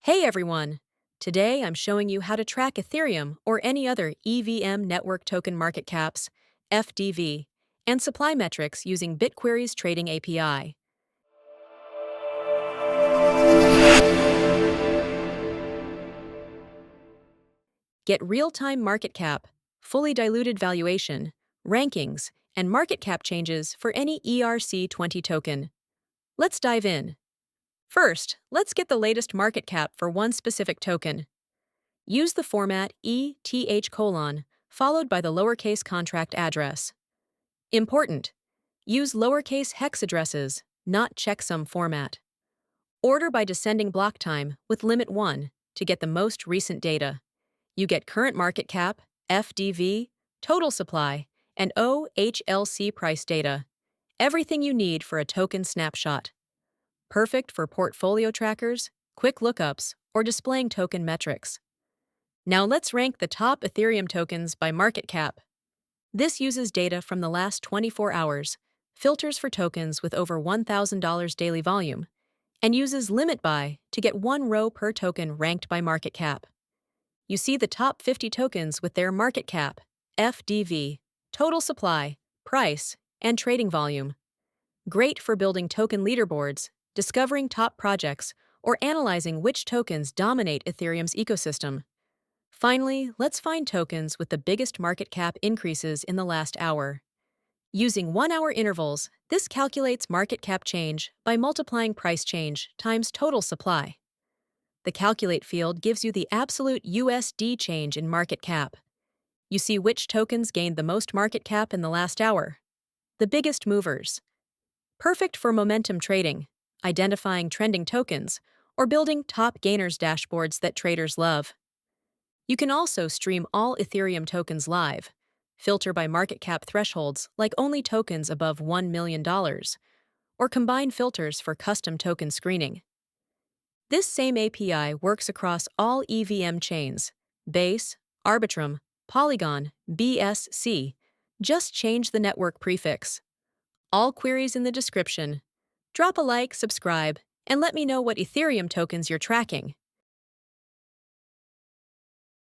Hey everyone! Today I'm showing you how to track Ethereum or any other EVM network token market caps, FDV, and supply metrics using Bitquery's trading API. Get real-time market cap, fully diluted valuation, rankings, and market cap changes for any ERC20 token. Let's dive in. First, let's get the latest market cap for one specific token. Use the format ETH followed by the lowercase contract address. Important: use lowercase hex addresses, not checksum format. Order by descending block time with limit 1 to get the most recent data. You get current market cap, FDV, total supply, and OHLC price data. Everything you need for a token snapshot. Perfect for portfolio trackers, quick lookups, or displaying token metrics. Now let's rank the top Ethereum tokens by market cap. This uses data from the last 24 hours, filters for tokens with over $1,000 daily volume, and uses limit by to get one row per token ranked by market cap. You see the top 50 tokens with their market cap, FDV, total supply, price, and trading volume. Great for building token leaderboards, discovering top projects, or analyzing which tokens dominate Ethereum's ecosystem. Finally, let's find tokens with the biggest market cap increases in the last hour. Using 1-hour intervals, this calculates market cap change by multiplying price change times total supply. The Calculate field gives you the absolute USD change in market cap. You see which tokens gained the most market cap in the last hour. The biggest movers. Perfect for momentum trading, identifying trending tokens, or building top gainers dashboards that traders love. You can also stream all Ethereum tokens live, filter by market cap thresholds like only tokens above $1 million, or combine filters for custom token screening. This same API works across all EVM chains: Base, Arbitrum, Polygon, BSC. Just change the network prefix. All queries in the description. Drop a like, subscribe, and let me know what Ethereum tokens you're tracking.